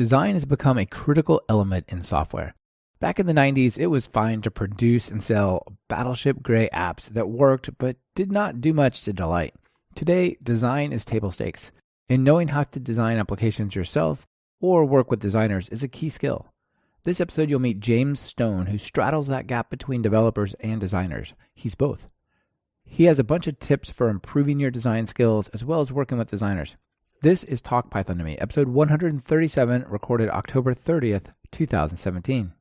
Design has become a critical element in software. Back in the 90s, it was fine to produce and sell battleship-grade apps that worked but did not do much to delight. Today, design is table stakes, and knowing how to design applications yourself or work with designers is a key skill. This episode, you'll meet James Stone, who straddles that gap between developers and designers. He's both. He has a bunch of tips for improving your design skills as well as working with designers. This is Talk Python to Me, episode 137, recorded October 30th, 2017.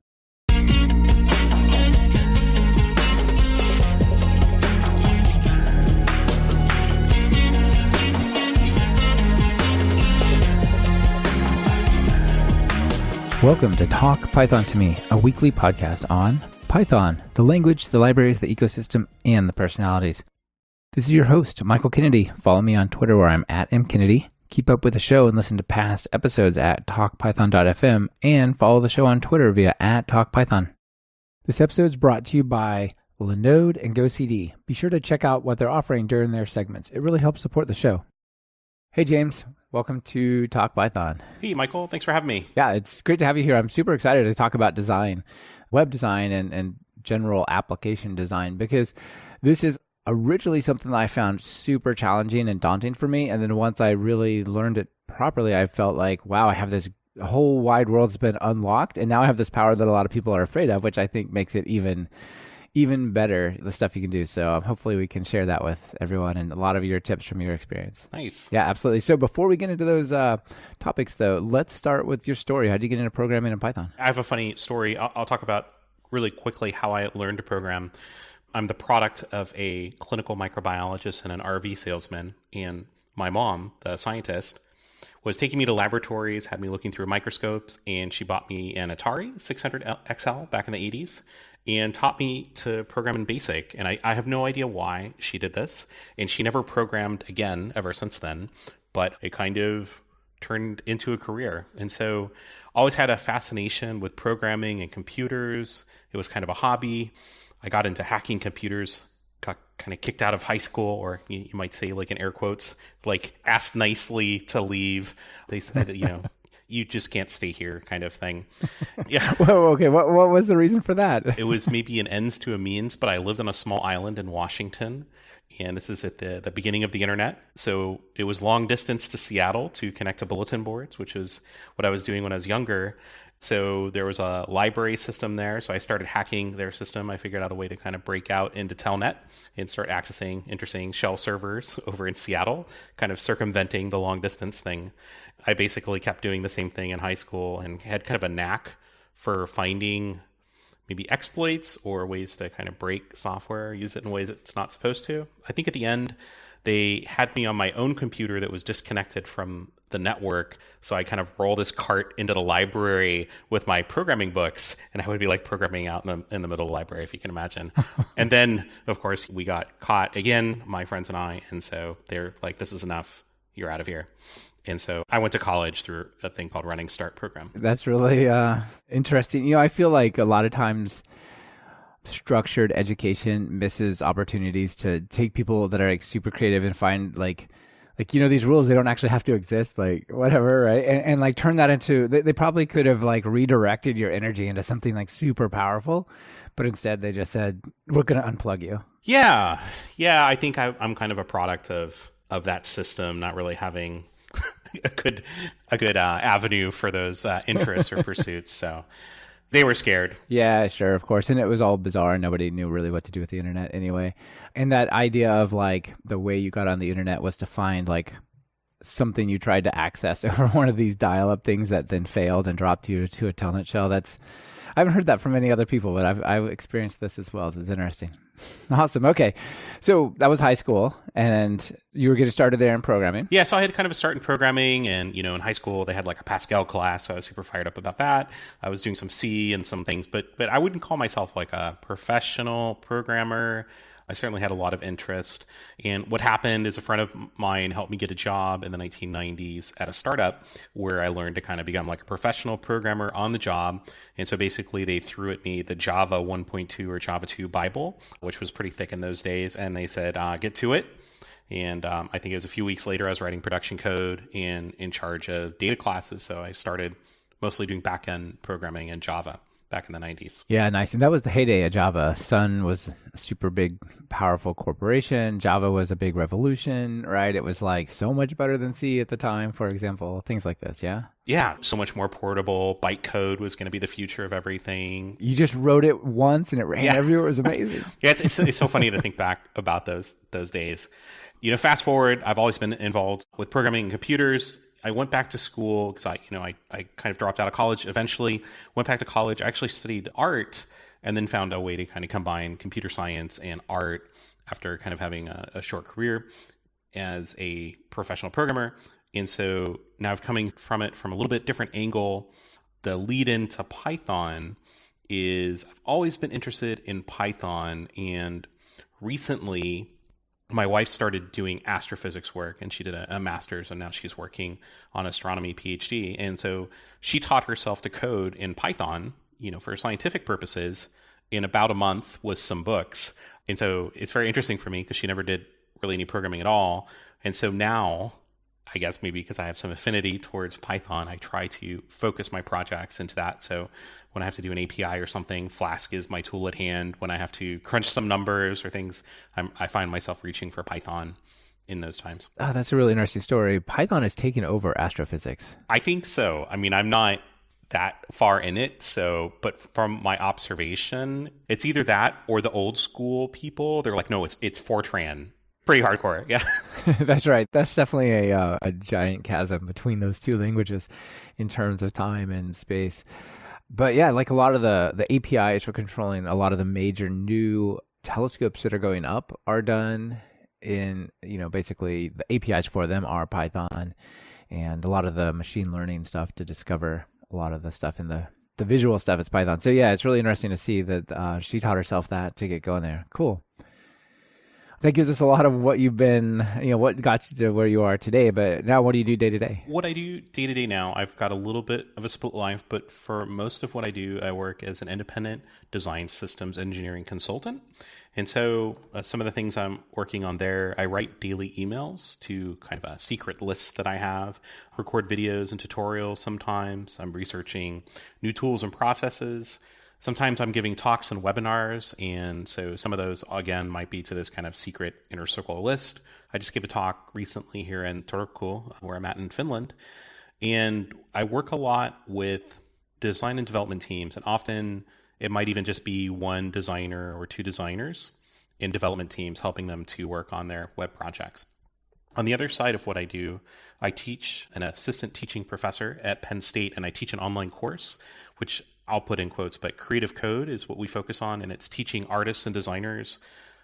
Welcome to Talk Python to Me, a weekly podcast on Python, the language, the libraries, the ecosystem, and the personalities. This is your host, Michael Kennedy. Follow me on Twitter where I'm at mkennedy. Keep up with the show and listen to past episodes at talkpython.fm and follow the show on Twitter via @talkpython. This episode is brought to you by Linode and GoCD. Be sure to check out what they're offering during their segments. It really helps support the show. Hey, James. Welcome to Talk Python. Hey, Michael. Thanks for having me. Yeah, it's great to have you here. I'm super excited to talk about design, web design, and general application design, because this is originally something that I found super challenging and daunting for me. And then once I really learned it properly, I felt like, wow, I have this whole wide world that's been unlocked. And now I have this power that a lot of people are afraid of, which I think makes it even better, the stuff you can do. So hopefully we can share that with everyone and a lot of your tips from your experience. Nice. Yeah, absolutely. So before we get into those topics, though, let's start with your story. How did you get into programming in Python? I have a funny story. I'll talk about really quickly how I learned to program. I'm the product of a clinical microbiologist and an RV salesman. And my mom, the scientist, was taking me to laboratories, had me looking through microscopes, and she bought me an Atari 600 XL back in the 80s and taught me to program in BASIC. And I have no idea why she did this. And she never programmed again ever since then, but it kind of turned into a career. And so always had a fascination with programming and computers. It was kind of a hobby. I got into hacking computers, got kind of kicked out of high school, or you might say, like in air quotes, like asked nicely to leave. They said, you just can't stay here kind of thing. Yeah. Whoa, okay. What was the reason for that? It was maybe an ends to a means, but I lived on a small island in Washington, and this is at the beginning of the internet. So it was long distance to Seattle to connect to bulletin boards, which is what I was doing when I was younger. So there was a library system there. So I started hacking their system. I figured out a way to kind of break out into Telnet and start accessing interesting shell servers over in Seattle, kind of circumventing the long distance thing. I basically kept doing the same thing in high school and had kind of a knack for finding maybe exploits or ways to kind of break software, use it in ways it's not supposed to. I think at the end, they had me on my own computer that was disconnected from the network. So I kind of roll this cart into the library with my programming books, and I would be like programming out in the middle of the library, if you can imagine. And then, of course, we got caught again, my friends and I. And so they're like, this is enough. You're out of here. And so I went to college through a thing called Running Start program. That's really interesting. I feel like a lot of times structured education misses opportunities to take people that are like super creative and find like these rules, they don't actually have to exist, like whatever, right? And like turn that into, they probably could have like redirected your energy into something like super powerful, but instead they just said, we're going to unplug you. Yeah. I think I'm kind of a product of that system, not really having a good avenue for those interests or pursuits. So they were scared. Yeah, sure, of course. And it was all bizarre and nobody knew really what to do with the internet anyway. And that idea of like the way you got on the internet was to find like something you tried to access over one of these dial-up things that then failed and dropped you to a telnet shell. I haven't heard that from many other people, but I've experienced this as well. It's interesting. Awesome. Okay. So that was high school and you were getting started there in programming. Yeah. So I had kind of a start in programming, and, in high school they had like a Pascal class. So I was super fired up about that. I was doing some C and some things, but I wouldn't call myself like a professional programmer. I certainly had a lot of interest. And what happened is a friend of mine helped me get a job in the 1990s at a startup where I learned to kind of become like a professional programmer on the job. And so basically they threw at me the Java 1.2 or Java 2 Bible, which was pretty thick in those days. And they said, get to it. And I think it was a few weeks later, I was writing production code and in charge of data classes. So I started mostly doing back-end programming in Java back in the 90s. Yeah, nice. And that was the heyday of Java. Sun was a super big, powerful corporation. Java was a big revolution, right? It was like so much better than C at the time, for example, things like this. Yeah. Yeah, so much more portable. Bytecode was going to be the future of everything. You just wrote it once and it ran everywhere. It was amazing. Yeah, it's so funny to think back about those days. Fast forward, I've always been involved with programming and computers. I went back to school because I kind of dropped out of college eventually, went back to college. I actually studied art and then found a way to kind of combine computer science and art after kind of having a short career as a professional programmer. And so now I've coming from it from a little bit different angle. The lead into Python is I've always been interested in Python, and recently my wife started doing astrophysics work, and she did a master's, and now she's working on astronomy PhD. And so she taught herself to code in Python, for scientific purposes in about a month with some books. And so it's very interesting for me because she never did really any programming at all. And so now, I guess maybe because I have some affinity towards Python, I try to focus my projects into that. So when I have to do an API or something, Flask is my tool at hand. When I have to crunch some numbers or things, I find myself reaching for Python in those times. Oh, that's a really interesting story. Python has taken over astrophysics. I think so. I mean, I'm not that far in it. But from my observation, it's either that or the old school people. They're like, no, it's Fortran. Pretty hardcore, yeah. That's right. That's definitely a giant chasm between those two languages in terms of time and space. But yeah, like a lot of the APIs for controlling a lot of the major new telescopes that are going up are done in, basically the APIs for them are Python, and a lot of the machine learning stuff to discover a lot of the stuff in the visual stuff is Python. So yeah, it's really interesting to see that she taught herself that to get going there. Cool. That gives us a lot of what you've been, what got you to where you are today. But now what do you do day to day? What I do day to day now, I've got a little bit of a split life, but for most of what I do, I work as an independent design systems engineering consultant. And so some of the things I'm working on there, I write daily emails to kind of a secret list that I have, record videos and tutorials sometimes. I'm researching new tools and processes. Sometimes I'm giving talks and webinars, and so some of those, again, might be to this kind of secret inner circle list. I just gave a talk recently here in Turku, where I'm at in Finland, and I work a lot with design and development teams, and often it might even just be one designer or two designers in development teams helping them to work on their web projects. On the other side of what I do, I teach an assistant teaching professor at Penn State, and I teach an online course, which I'll put in quotes, but creative code is what we focus on, and it's teaching artists and designers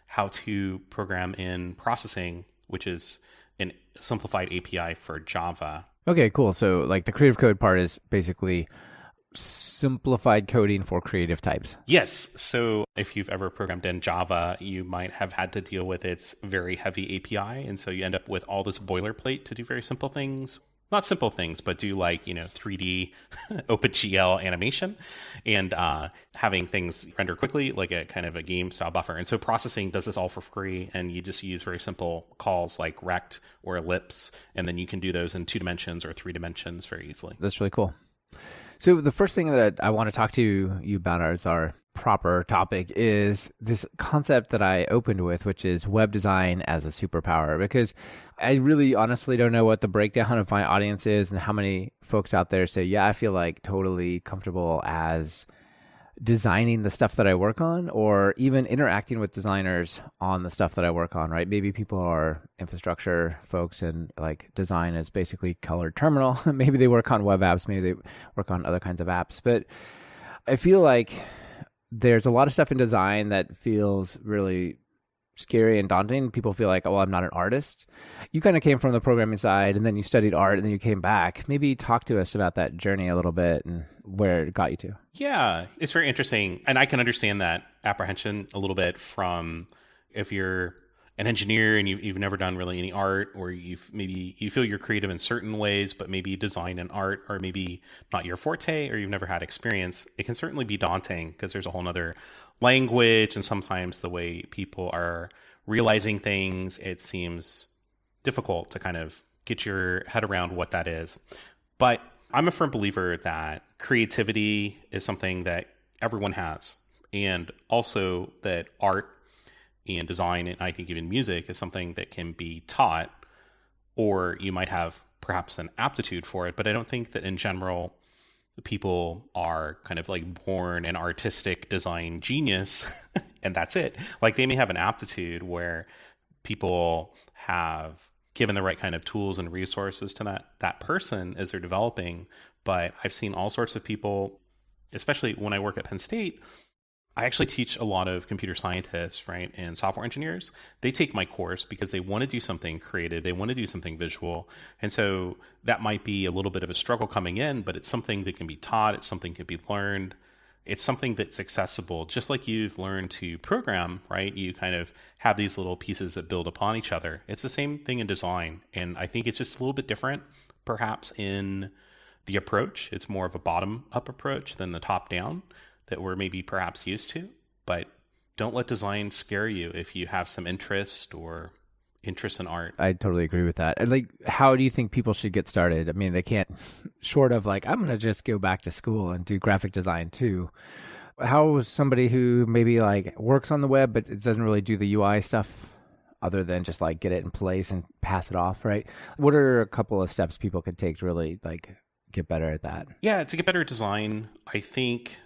how to program in processing, which is a simplified API for Java. Okay, cool. So like the creative code part is basically simplified coding for creative types. Yes. So if you've ever programmed in Java, you might have had to deal with its very heavy API. And so you end up with all this boilerplate to do very simple things. Not simple things, but do 3D OpenGL animation and having things render quickly, like a kind of a game style buffer. And so processing does this all for free, and you just use very simple calls like rect or ellipse, and then you can do those in 2 dimensions or 3 dimensions very easily. That's really cool. So the first thing that I want to talk to you about as our proper topic is this concept that I opened with, which is web design as a superpower, because I really honestly don't know what the breakdown of my audience is and how many folks out there say, yeah, I feel like totally comfortable as designing the stuff that I work on, or even interacting with designers on the stuff that I work on, right? Maybe people are infrastructure folks and like design is basically colored terminal. Maybe they work on web apps, maybe they work on other kinds of apps. But I feel like there's a lot of stuff in design that feels really scary and daunting. People feel like, oh, I'm not an artist. You kind of came from the programming side and then you studied art and then you came back. Maybe talk to us about that journey a little bit and where it got you to. Yeah, it's very interesting. And I can understand that apprehension a little bit from if you're an engineer and you've never done really any art, or you feel you're creative in certain ways, but maybe design and art are maybe not your forte, or you've never had experience. It can certainly be daunting because there's a whole nother language, and sometimes the way people are realizing things, it seems difficult to kind of get your head around what that is. But I'm a firm believer that creativity is something that everyone has, and also that art and design, and I think even music, is something that can be taught, or you might have perhaps an aptitude for it. But I don't think that in general, people are kind of like born an artistic design genius and that's it. Like they may have an aptitude where people have given the right kind of tools and resources to that person as they're developing. But I've seen all sorts of people, especially when I work at Penn State. I actually teach a lot of computer scientists, right, and software engineers. They take my course because they want to do something creative. They want to do something visual. And so that might be a little bit of a struggle coming in, but it's something that can be taught. It's something that can be learned. It's something that's accessible. Just like you've learned to program, right? You kind of have these little pieces that build upon each other. It's the same thing in design. And I think it's just a little bit different, perhaps, in the approach. It's more of a bottom-up approach than the top-down that we're maybe perhaps used to. But don't let design scare you if you have some interest in art. I totally agree with that. And like, how do you think people should get started? I mean, they can't, short of like, I'm going to just go back to school and do graphic design too. How is somebody who maybe like works on the web, but it doesn't really do the UI stuff other than just like get it in place and pass it off, right? What are a couple of steps people could take to really like get better at that? Yeah, to get better at design, I think,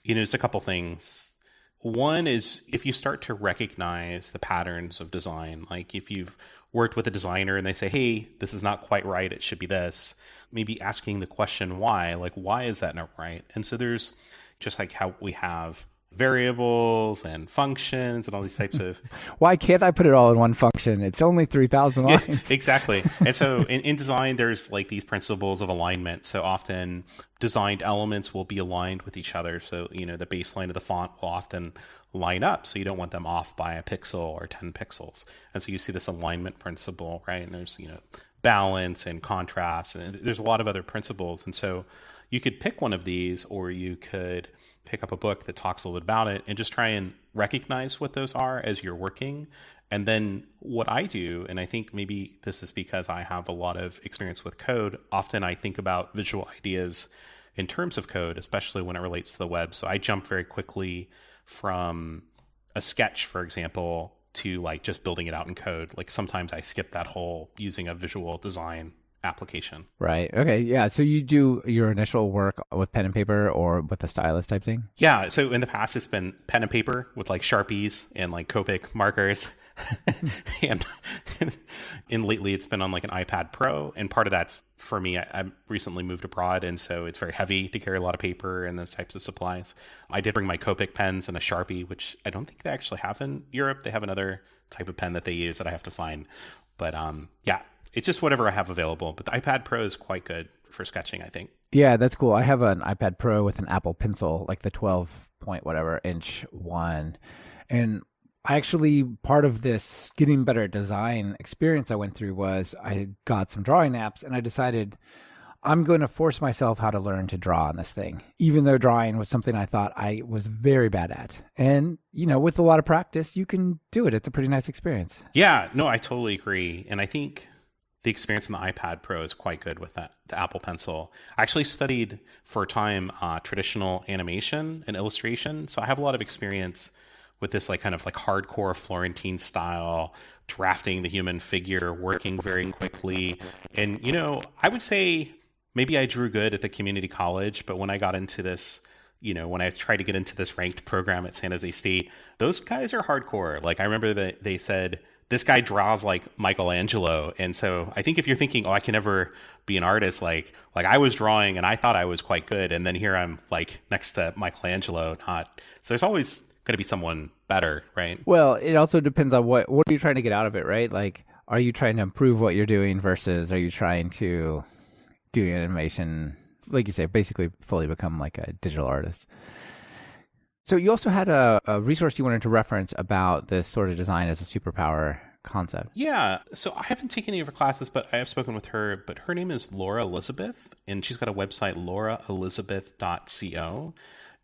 there's a couple things. One is if you start to recognize the patterns of design, like if you've worked with a designer and they say, hey, this is not quite right, it should be this, maybe asking the question why, like why is that not right? And so there's just like how we have variables and functions and all these types of... Why can't I put it all in one function? It's only 3,000 lines. Yeah, exactly. And so in design, there's like these principles of alignment. So often designed elements will be aligned with each other. So, the baseline of the font will often line up. So you don't want them off by a pixel or 10 pixels. And so you see this alignment principle, right? And there's, balance and contrast, and there's a lot of other principles. And so you could pick one of these, or you could pick up a book that talks a little bit about it and just try and recognize what those are as you're working. And then what I do, and I think maybe this is because I have a lot of experience with code, often I think about visual ideas in terms of code, especially when it relates to the web. So I jump very quickly from a sketch, for example, to like just building it out in code. Like sometimes I skip that whole using a visual design application. Right. Okay. Yeah. So you do your initial work with pen and paper or with the stylus type thing? Yeah. So in the past, it's been pen and paper with like Sharpies and like Copic markers. and lately it's been on like an iPad Pro. And part of that's for me, I recently moved abroad. And so it's very heavy to carry a lot of paper and those types of supplies. I did bring my Copic pens and a Sharpie, which I don't think they actually have in Europe. They have another type of pen that they use that I have to find. But yeah. It's just whatever I have available. But the iPad Pro is quite good for sketching, I think. Yeah, that's cool. I have an iPad Pro with an Apple Pencil, like the 12 point whatever inch one. And I actually, part of this getting better at design experience I went through was I got some drawing apps and I decided I'm going to force myself how to learn to draw on this thing, even though drawing was something I thought I was very bad at. And, with a lot of practice, you can do it. It's a pretty nice experience. Yeah, no, I totally agree. And I think the experience in the iPad Pro is quite good with the Apple Pencil. I actually studied for a time traditional animation and illustration. So I have a lot of experience with this like kind of like hardcore Florentine style, drafting the human figure, working very quickly. And, I would say maybe I drew good at the community college, but when I got into this, when I tried to get into this ranked program at San Jose State, those guys are hardcore. Like I remember that they said, this guy draws like Michelangelo. And so I think if you're thinking, I can never be an artist, like I was drawing and I thought I was quite good. And then here I'm like next to Michelangelo, not. So there's always going to be someone better, right? Well, it also depends on what are you trying to get out of it, right? Like, are you trying to improve what you're doing versus are you trying to do animation, like you say, basically fully become like a digital artist? So you also had a resource you wanted to reference about this sort of design as a superpower concept. Yeah. So I haven't taken any of her classes, but I have spoken with her. But her name is Laura Elizabeth, and she's got a website, lauraelizabeth.co.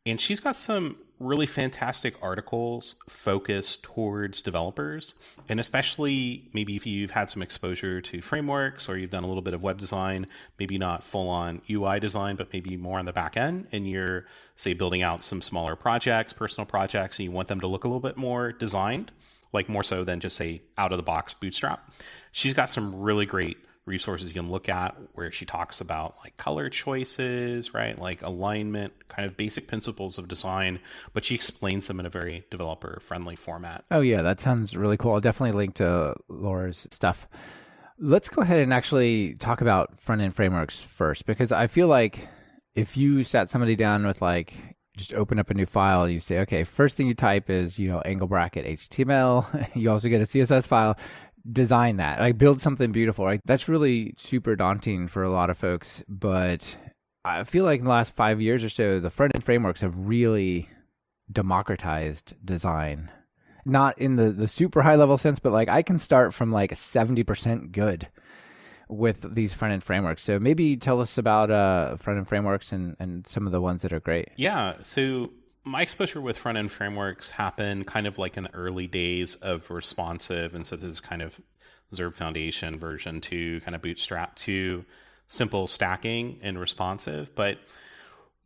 And she's got some really fantastic articles focused towards developers. And especially maybe if you've had some exposure to frameworks or you've done a little bit of web design, maybe not full on UI design, but maybe more on the back end. And you're, say, building out some smaller projects, personal projects, and you want them to look a little bit more designed, like more so than just, say, out of the box Bootstrap. She's got some really great resources you can look at where she talks about like color choices, right? Like alignment, kind of basic principles of design, but she explains them in a very developer friendly format. Oh yeah, that sounds really cool. I'll definitely link to Laura's stuff. Let's go ahead and actually talk about front-end frameworks first, because I feel like if you sat somebody down with like, just open up a new file and you say, okay, first thing you type is, angle bracket HTML. You also get a CSS file. Design that, like build something beautiful, right? That's really super daunting for a lot of folks. But I feel like in the last 5 years or so, the front-end frameworks have really democratized design. Not in the super high level sense, but like I can start from like 70% good with these front-end frameworks. So maybe tell us about front-end frameworks and some of the ones that are great. Yeah, so my exposure with front-end frameworks happened kind of like in the early days of responsive. And so this is kind of Zurb Foundation version 2, kind of Bootstrap 2, simple stacking and responsive. But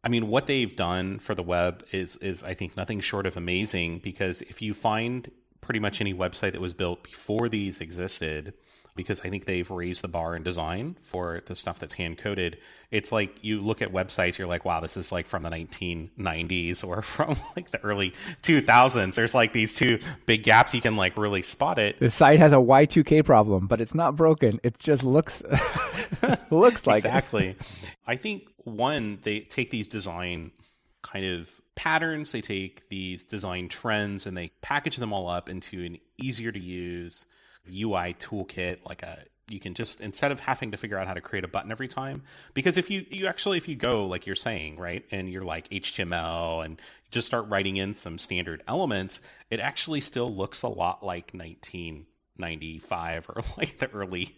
I mean, what they've done for the web is I think nothing short of amazing, because if you find pretty much any website that was built before these existed, because I think they've raised the bar in design for the stuff that's hand-coded. It's like you look at websites, you're like, wow, this is like from the 1990s or from like the early 2000s. There's like these two big gaps. You can like really spot it. The site has a Y2K problem, but it's not broken. It just looks looks like exactly. it. I think, one, they take these design kind of patterns, they take these design trends, and they package them all up into an easier to use UI toolkit, you can just, instead of having to figure out how to create a button every time, because if you go like you're saying, right, and you're like HTML and you just start writing in some standard elements, it actually still looks a lot like 1995 or like the early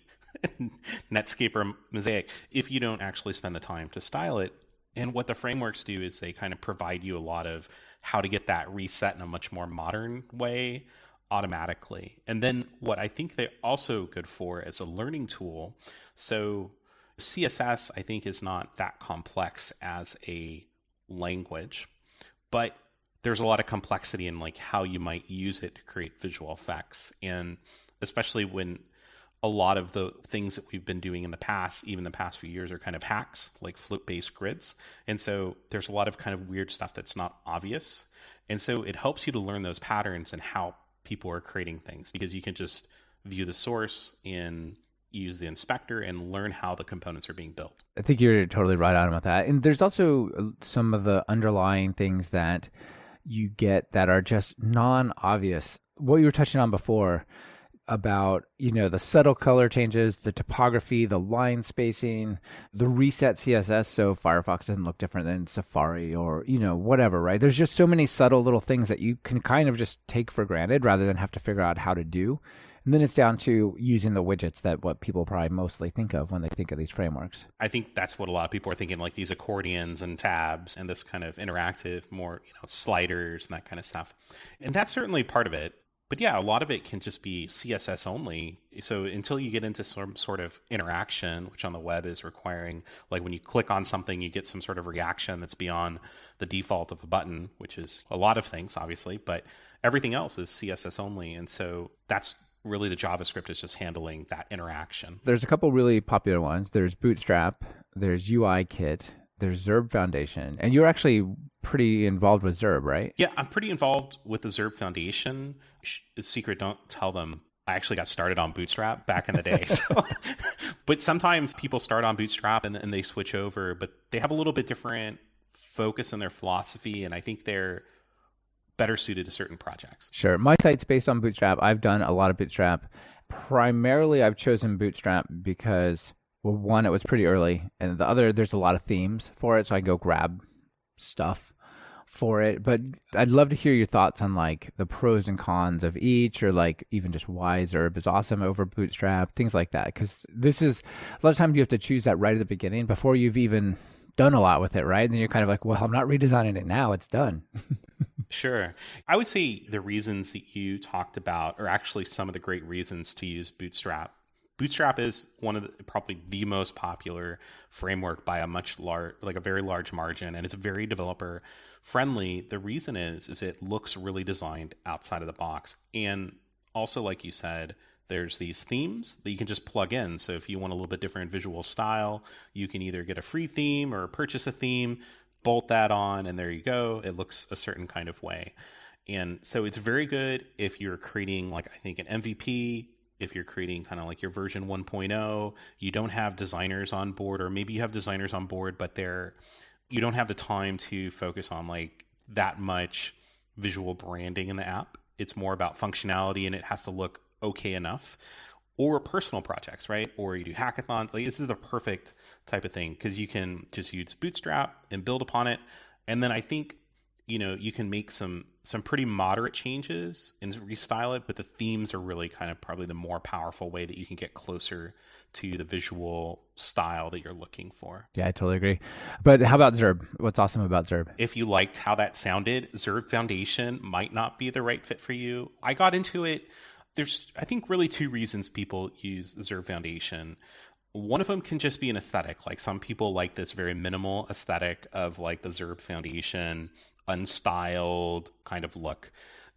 Netscape or Mosaic if you don't actually spend the time to style it. And what the frameworks do is they kind of provide you a lot of how to get that reset in a much more modern way automatically. And then what I think they're also good for as a learning tool. So CSS, I think, is not that complex as a language, but there's a lot of complexity in like how you might use it to create visual effects. And especially when a lot of the things that we've been doing in the past, even the past few years, are kind of hacks, like float-based grids. And so there's a lot of kind of weird stuff that's not obvious. And so it helps you to learn those patterns and how people are creating things, because you can just view the source and use the inspector and learn how the components are being built. I think you're totally right on about that. And there's also some of the underlying things that you get that are just non-obvious. What you were touching on before about, the subtle color changes, the typography, the line spacing, the reset CSS so Firefox doesn't look different than Safari or, whatever, right? There's just so many subtle little things that you can kind of just take for granted rather than have to figure out how to do. And then it's down to using the widgets, that what people probably mostly think of when they think of these frameworks. I think that's what a lot of people are thinking, like these accordions and tabs and this kind of interactive, more, sliders and that kind of stuff. And that's certainly part of it. But yeah, a lot of it can just be CSS only. So until you get into some sort of interaction, which on the web is requiring, like when you click on something, you get some sort of reaction that's beyond the default of a button, which is a lot of things, obviously, but everything else is CSS only. And so that's really the JavaScript is just handling that interaction. There's a couple really popular ones. There's Bootstrap, there's UIKit, there's Zurb Foundation. And you're actually pretty involved with Zurb, right? Yeah, I'm pretty involved with the Zurb Foundation. Secret, don't tell them. I actually got started on Bootstrap back in the day. But sometimes people start on Bootstrap and they switch over, but they have a little bit different focus in their philosophy, and I think they're better suited to certain projects. Sure. My site's based on Bootstrap. I've done a lot of Bootstrap. Primarily, I've chosen Bootstrap because, well, one, it was pretty early, and the other, there's a lot of themes for it, so I go grab stuff for it. But I'd love to hear your thoughts on like the pros and cons of each, or like even just why Zurb is awesome over Bootstrap, things like that. Because this is a lot of times you have to choose that right at the beginning before you've even done a lot with it, right? And then you're kind of like, well, I'm not redesigning it now. It's done. Sure. I would say the reasons that you talked about are actually some of the great reasons to use Bootstrap. Bootstrap is probably the most popular framework by a very large margin, and it's very developer friendly. The reason is it looks really designed outside of the box. And also, like you said, there's these themes that you can just plug in. So if you want a little bit different visual style, you can either get a free theme or purchase a theme, bolt that on, and there you go. It looks a certain kind of way. And so it's very good if you're creating, like, I think an MVP, if you're creating kind of like your version 1.0, you don't have designers on board, or maybe you have designers on board, but you don't have the time to focus on like that much visual branding in the app. It's more about functionality and it has to look okay enough. Or personal projects, right? Or you do hackathons. Like, this is the perfect type of thing because you can just use Bootstrap and build upon it. And then I think, you can make some pretty moderate changes and restyle it, but the themes are really kind of probably the more powerful way that you can get closer to the visual style that you're looking for. Yeah, I totally agree. But how about Zurb? What's awesome about Zurb? If you liked how that sounded, Zurb Foundation might not be the right fit for you. I got into it. There's, I think, really two reasons people use Zurb Foundation. One of them can just be an aesthetic. Like, some people like this very minimal aesthetic of like the Zurb Foundation, unstyled kind of look.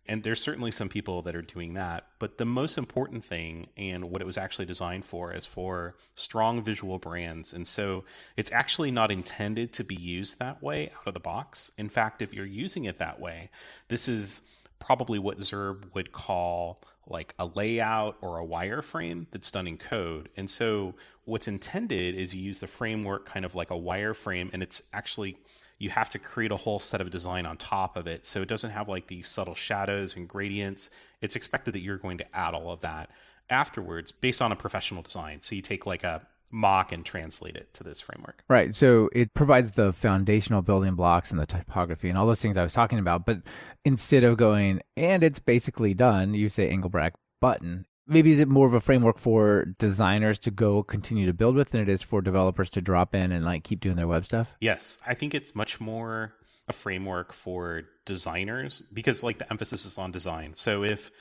And there's certainly some people that are doing that. But the most important thing, and what it was actually designed for, is for strong visual brands. And so it's actually not intended to be used that way out of the box. In fact, if you're using it that way, this is probably what Zurb would call like a layout or a wireframe that's done in code. And so what's intended is you use the framework kind of like a wireframe, and it's actually, you have to create a whole set of design on top of it. So it doesn't have like these subtle shadows and gradients. It's expected that you're going to add all of that afterwards based on a professional design. So you take like a mock and translate it to this framework. Right. So it provides the foundational building blocks and the typography and all those things I was talking about. But instead of going, and it's basically done, you say Engelbrecht button. Maybe is it more of a framework for designers to go continue to build with than it is for developers to drop in and like keep doing their web stuff? Yes. I think it's much more a framework for designers because like the emphasis is on design. So if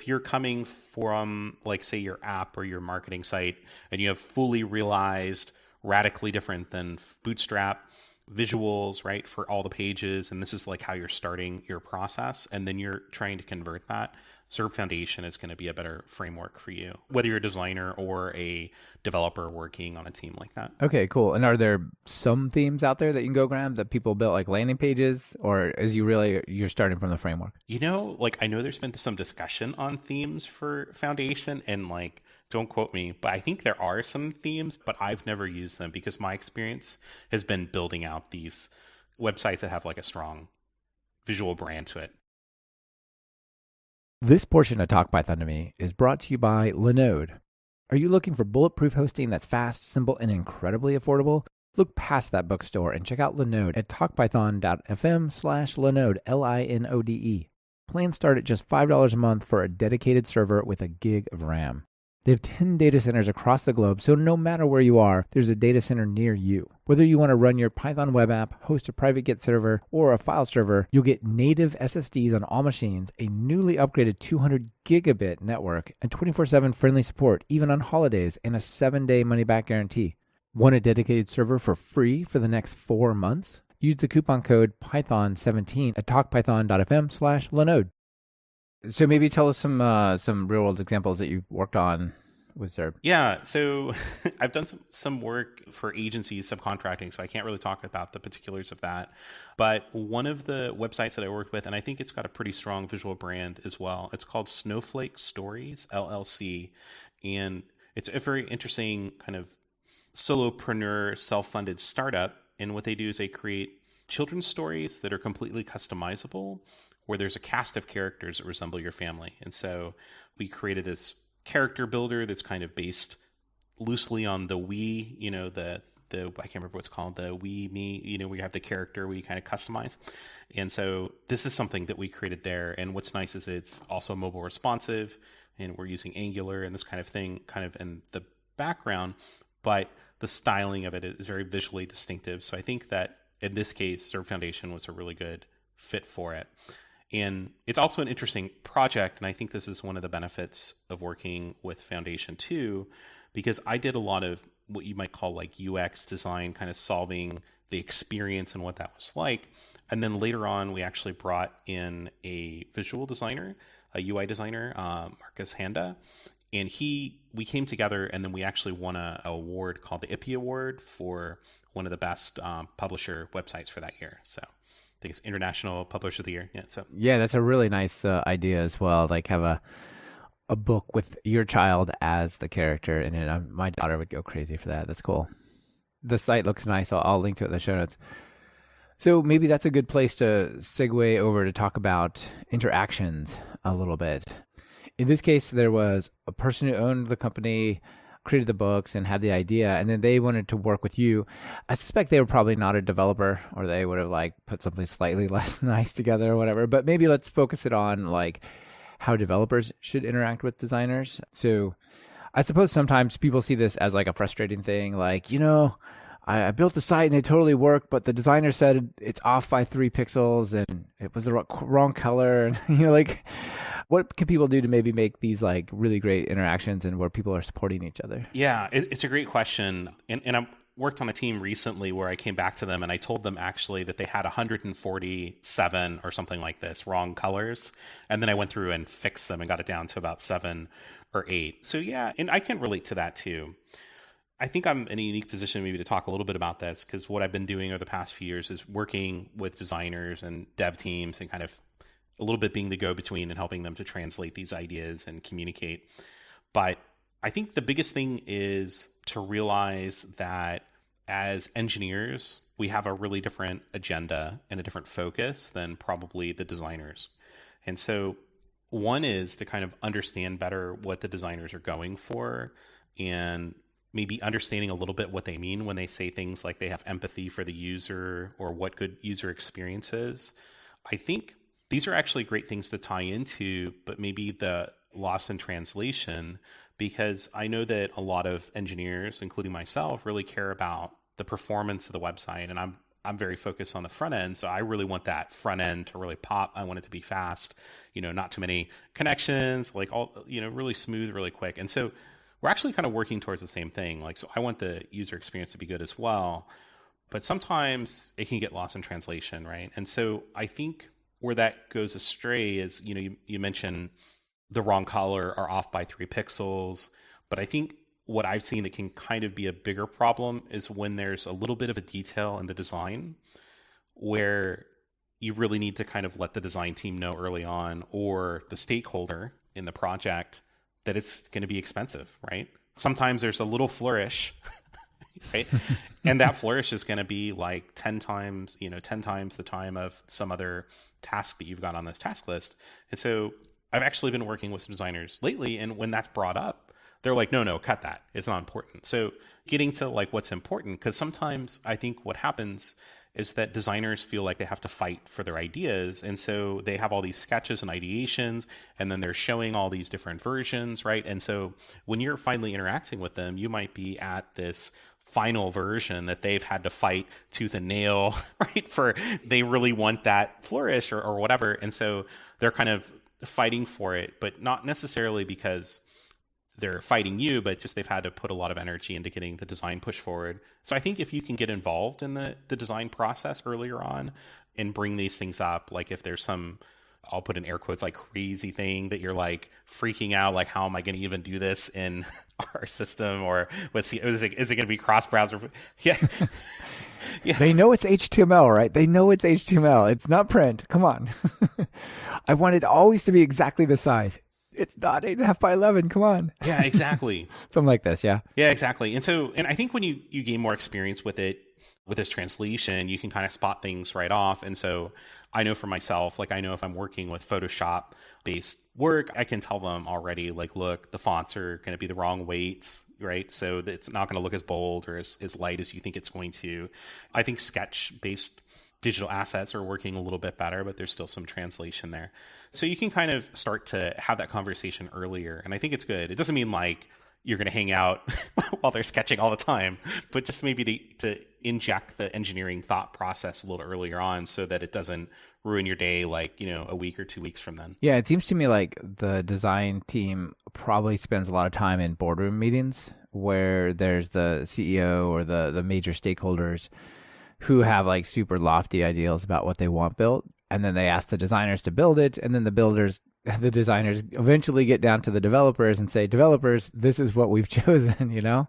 you're coming from like, say, your app or your marketing site and you have fully realized, radically different than Bootstrap visuals, right, for all the pages, and this is like how you're starting your process, and then you're trying to convert that, Zurb Foundation is going to be a better framework for you, whether you're a designer or a developer working on a team like that. Okay, cool. And are there some themes out there that you can go grab that people built, like landing pages, or is you're starting from the framework? Like, I know there's been some discussion on themes for Foundation, and like, don't quote me, but I think there are some themes, but I've never used them because my experience has been building out these websites that have like a strong visual brand to it. This portion of Talk Python to Me is brought to you by Linode. Are you looking for bulletproof hosting that's fast, simple, and incredibly affordable? Look past that bookstore and check out Linode at talkpython.fm/Linode, Linode. Plans start at just $5 a month for a dedicated server with a gig of RAM. They have 10 data centers across the globe, so no matter where you are, there's a data center near you. Whether you want to run your Python web app, host a private Git server, or a file server, you'll get native SSDs on all machines, a newly upgraded 200 gigabit network, and 24/7 friendly support, even on holidays, and a 7-day money-back guarantee. Want a dedicated server for free for the next 4 months? Use the coupon code Python17 at talkpython.fm/Linode. So maybe tell us some real world examples that you've worked on with Zurb. Yeah, so I've done some work for agencies, subcontracting, so I can't really talk about the particulars of that. But one of the websites that I worked with, and I think it's got a pretty strong visual brand as well, it's called Snowflakes Stories Llc. And it's a very interesting kind of solopreneur, self-funded startup. And what they do is they create children's stories that are completely customizable, where there's a cast of characters that resemble your family. And so we created this character builder that's kind of based loosely on the we, the I can't remember what's called, the we, me, we have the character we kind of customize. And so this is something that we created there. And what's nice is it's also mobile responsive, and we're using Angular and this kind of thing kind of in the background. But the styling of it is very visually distinctive. So I think that in this case, Serve Foundation was a really good fit for it. And it's also an interesting project. And I think this is one of the benefits of working with Foundation too, because I did a lot of what you might call like UX design, kind of solving the experience and what that was like. And then later on, we actually brought in a visual designer, a UI designer, Marcus Handa. And we came together, and then we actually won a award called the IPI Award for one of the best publisher websites for that year. So I think it's International Publisher of the Year. Yeah, that's a really nice idea as well. Like have a book with your child as the character in it. My daughter would go crazy for that. That's cool. The site looks nice. I'll link to it in the show notes. So maybe that's a good place to segue over to talk about interactions a little bit. In this case, there was a person who owned the company, created the books, and had the idea, and then they wanted to work with you. I suspect they were probably not a developer, or they would have like put something slightly less nice together or whatever. But maybe let's focus it on like how developers should interact with designers. So I suppose sometimes people see this as like a frustrating thing, like, I built the site and it totally worked, but the designer said it's off by 3 pixels and it was the wrong color. And, like, what can people do to maybe make these like really great interactions and where people are supporting each other? Yeah, it's a great question. And I worked on a team recently where I came back to them and I told them actually that they had 147 or something like this wrong colors. And then I went through and fixed them and got it down to about 7 or 8. So yeah, and I can relate to that too. I think I'm in a unique position maybe to talk a little bit about this because what I've been doing over the past few years is working with designers and dev teams and kind of a little bit being the go-between and helping them to translate these ideas and communicate. But I think the biggest thing is to realize that as engineers, we have a really different agenda and a different focus than probably the designers. And so one is to kind of understand better what the designers are going for and maybe understanding a little bit what they mean when they say things like they have empathy for the user or what good user experience is. I think these are actually great things to tie into, but maybe the lost in translation, because I know that a lot of engineers, including myself, really care about the performance of the website. And I'm very focused on the front end. So I really want that front end to really pop. I want it to be fast, not too many connections, like all, really smooth, really quick. And so we're actually kind of working towards the same thing. Like, so I want the user experience to be good as well, but sometimes it can get lost in translation, right? And so I think where that goes astray is, you mentioned the wrong color or off by 3 pixels, but I think what I've seen that can kind of be a bigger problem is when there's a little bit of a detail in the design where you really need to kind of let the design team know early on or the stakeholder in the project that it's going to be expensive, right? Sometimes there's a little flourish, right? And that flourish is going to be like 10 times the time of some other task that you've got on this task list. And so I've actually been working with some designers lately, and when that's brought up, they're like, no, cut that. It's not important. So getting to like what's important, because sometimes I think what happens is that designers feel like they have to fight for their ideas. And so they have all these sketches and ideations, and then they're showing all these different versions, right? And so when you're finally interacting with them, you might be at this final version that they've had to fight tooth and nail, right? They really want that flourish or whatever. And so they're kind of fighting for it, but not necessarily because they're fighting you, but just they've had to put a lot of energy into getting the design pushed forward. So I think if you can get involved in the design process earlier on and bring these things up, like if there's some, I'll put in air quotes, like crazy thing that you're like freaking out, like how am I going to even do this in our system? Or is it going to be cross-browser? Yeah. Yeah. They know it's HTML, right? They know it's HTML. It's not print. Come on. I want it always to be exactly the size. It's not 8.5 by 11. Come on. Yeah, exactly. Something like this. Yeah. Yeah, exactly. And I think when you gain more experience with it, with this translation, you can kind of spot things right off. And so I know for myself, like I know if I'm working with Photoshop based work, I can tell them already, like, look, the fonts are going to be the wrong weights, right? So that it's not going to look as bold or as light as you think it's going to. I think sketch based digital assets are working a little bit better, but there's still some translation there. So you can kind of start to have that conversation earlier. And I think it's good. It doesn't mean like you're going to hang out while they're sketching all the time, but just maybe to inject the engineering thought process a little earlier on so that it doesn't ruin your day like, a week or 2 weeks from then. Yeah, it seems to me like the design team probably spends a lot of time in boardroom meetings where there's the CEO or the major stakeholders who have like super lofty ideals about what they want built. And then they ask the designers to build it. And then the designers eventually get down to the developers and say, developers, this is what we've chosen,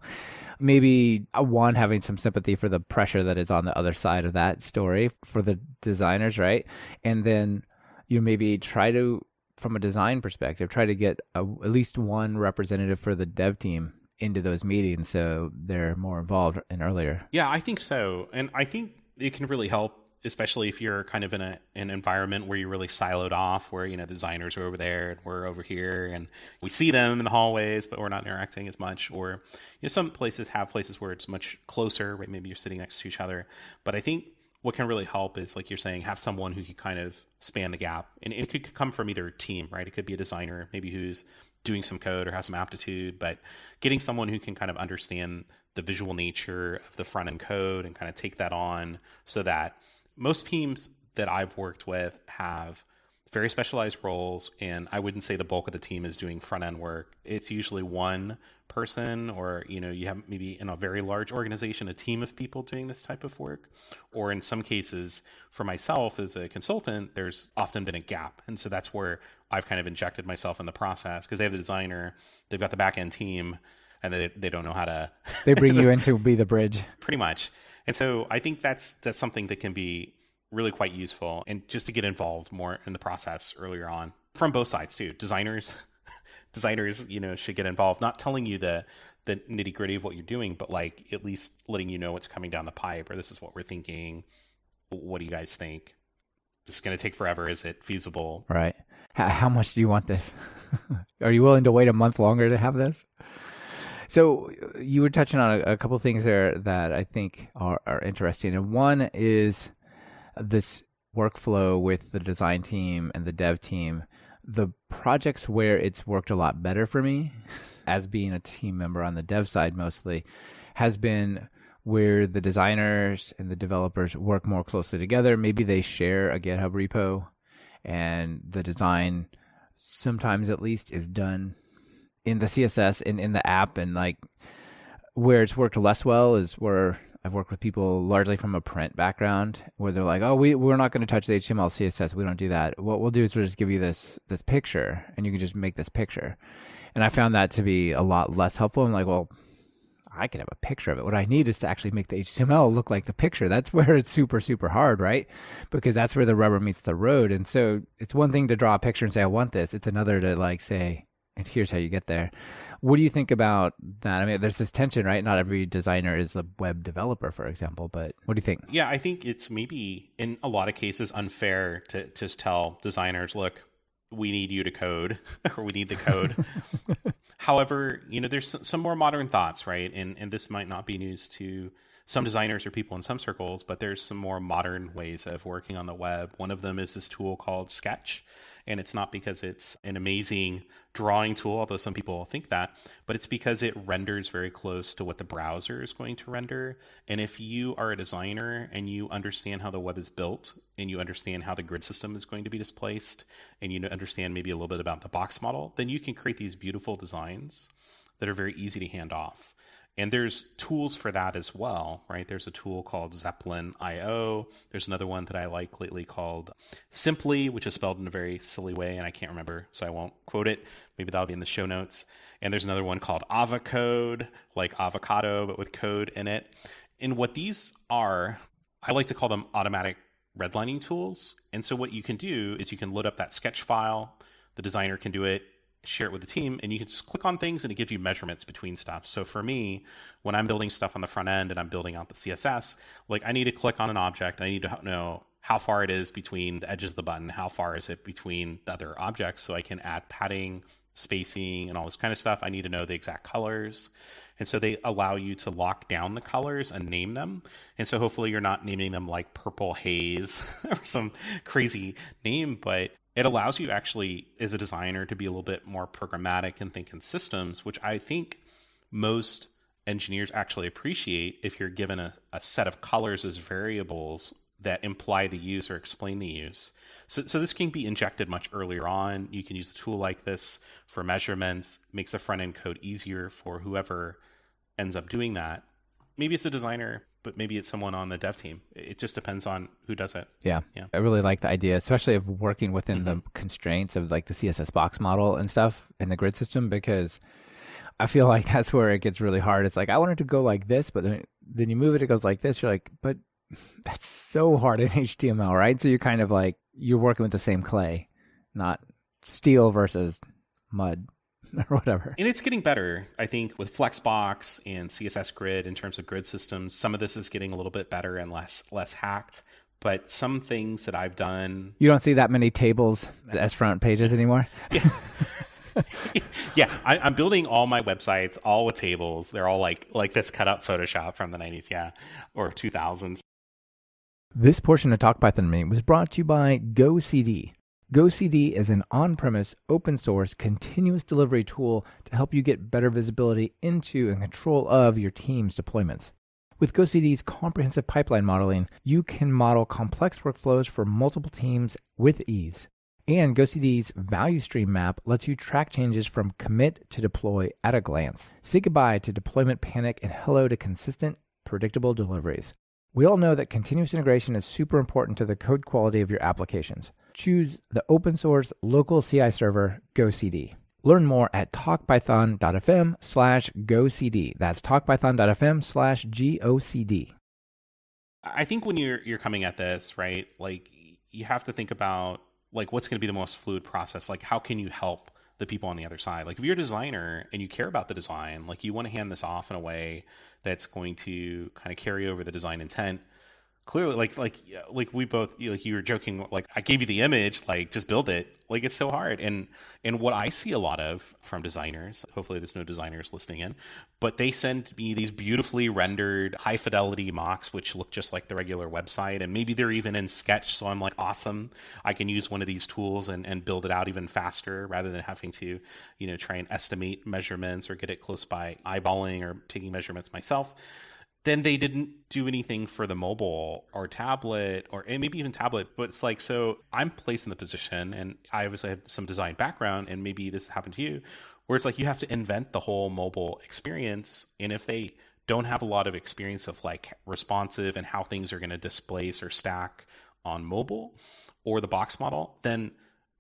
Maybe one, having some sympathy for the pressure that is on the other side of that story for the designers, right? And then maybe try to, from a design perspective, try to get at least one representative for the dev team into those meetings so they're more involved and earlier. Yeah, I think so. And I think it can really help, especially if you're kind of in an environment where you're really siloed off, where, designers are over there and we're over here and we see them in the hallways, but we're not interacting as much. Or, some places have places where it's much closer, right? Maybe you're sitting next to each other. But I think what can really help is, like you're saying, have someone who can kind of span the gap. And it could come from either team, right? It could be a designer, maybe who's doing some code or has some aptitude, but getting someone who can kind of understand the visual nature of the front end code and kind of take that on, so that most teams that I've worked with have very specialized roles, and I wouldn't say the bulk of the team is doing front end work. It's usually one person, or you have maybe in a very large organization a team of people doing this type of work. Or in some cases, for myself as a consultant, there's often been a gap, and so that's where I've kind of injected myself in the process, because they have the designer, they've got the back end team, and they don't know how to they bring you in to be the bridge, pretty much. And so I think that's something that can be really quite useful, and just to get involved more in the process earlier on from both sides too. Designers should get involved, not telling you the nitty gritty of what you're doing, but like at least letting you know what's coming down the pipe, or this is what we're thinking. What do you guys think? This is going to take forever. Is it feasible? Right. How much do you want this? Are you willing to wait a month longer to have this? So you were touching on a couple of things there that I think are interesting. And one is this workflow with the design team and the dev team. The projects where it's worked a lot better for me, as being a team member on the dev side mostly, has been where the designers and the developers work more closely together. Maybe they share a GitHub repo, and the design sometimes at least is done in the CSS and in the app. And like where it's worked less well is where I've worked with people largely from a print background, where they're like, oh, we're not going to touch the HTML, CSS. We don't do that. What we'll do is we'll just give you this picture, and you can just make this picture. And I found that to be a lot less helpful. I'm like, well, I can have a picture of it. What I need is to actually make the HTML look like the picture. That's where it's super, super hard, right? Because that's where the rubber meets the road. And so it's one thing to draw a picture and say, I want this. It's another to like say, and here's how you get there. What do you think about that? I mean, there's this tension, right? Not every designer is a web developer, for example, but what do you think? Yeah, I think it's maybe in a lot of cases unfair to just tell designers, look, we need you to code, or we need the code. However, there's some more modern thoughts, right? And this might not be news to some designers or people in some circles, but there's some more modern ways of working on the web. One of them is this tool called Sketch. And it's not because it's an amazing drawing tool, although some people think that, but it's because it renders very close to what the browser is going to render. And if you are a designer and you understand how the web is built, and you understand how the grid system is going to be displaced, and you understand maybe a little bit about the box model, then you can create these beautiful designs that are very easy to hand off. And there's tools for that as well, right? There's a tool called Zeppelin.io. There's another one that I like lately called Simply, which is spelled in a very silly way, and I can't remember, so I won't quote it. Maybe that'll be in the show notes. And there's another one called Avocode, like avocado, but with code in it. And what these are, I like to call them automatic redlining tools. And so what you can do is you can load up that sketch file. The designer can do it, share it with the team, and you can just click on things and it gives you measurements between stuff. So for me, when I'm building stuff on the front end and I'm building out the CSS, like I need to click on an object. I need to know how far it is between the edges of the button, how far is it between the other objects, so I can add padding, spacing, and all this kind of stuff. I need to know the exact colors. And so they allow you to lock down the colors and name them. And so hopefully you're not naming them like purple haze or some crazy name, but it allows you actually as a designer to be a little bit more programmatic and think in systems, which I think most engineers actually appreciate if you're given a set of colors as variables that imply the use or explain the use. So this can be injected much earlier on. You can use a tool like this for measurements, makes the front end code easier for whoever ends up doing that. Maybe it's a designer, but maybe it's someone on the dev team. It just depends on who does it. Yeah. I really like the idea, especially of working within the constraints of like the CSS box model and stuff in the grid system, because I feel like that's where it gets really hard. It's like, I want it to go like this, but then you move it, it goes like this. You're like, but that's so hard in HTML, right? So you're kind of like, you're working with the same clay, not steel versus mud or whatever. And it's getting better, I think, with Flexbox and CSS Grid in terms of grid systems. Some of this is getting a little bit better and less hacked. But some things that I've done... You don't see that many tables as front pages anymore? Yeah. Yeah, I'm building all my websites, all with tables. They're all like this cut up Photoshop from the 90s, yeah, or 2000s. This portion of TalkPython Me was brought to you by GoCD. GoCD is an on-premise, open-source, continuous delivery tool to help you get better visibility into and control of your team's deployments. With GoCD's comprehensive pipeline modeling, you can model complex workflows for multiple teams with ease. And GoCD's value stream map lets you track changes from commit to deploy at a glance. Say goodbye to deployment panic and hello to consistent, predictable deliveries. We all know that continuous integration is super important to the code quality of your applications. Choose the open source local CI server, GoCD. Learn more at talkpython.fm/GoCD. That's talkpython.fm/GOCD. I think when you're coming at this, right, like you have to think about like what's going to be the most fluid process. Like how can you help the people on the other side? Like if you're a designer and you care about the design, like you want to hand this off in a way that's going to kind of carry over the design intent. Clearly, like we both, like you were joking, like I gave you the image, like just build it. Like it's so hard. And what I see a lot of from designers, hopefully there's no designers listening in, but they send me these beautifully rendered high fidelity mocks, which look just like the regular website. And maybe they're even in Sketch. So I'm like, awesome. I can use one of these tools and build it out even faster rather than having to, try and estimate measurements or get it close by eyeballing or taking measurements myself. Then they didn't do anything for the mobile or tablet and maybe even tablet. But it's like, so I'm placed in the position, and I obviously have some design background, and maybe this happened to you, where it's like you have to invent the whole mobile experience. And if they don't have a lot of experience of like responsive and how things are going to displace or stack on mobile or the box model, then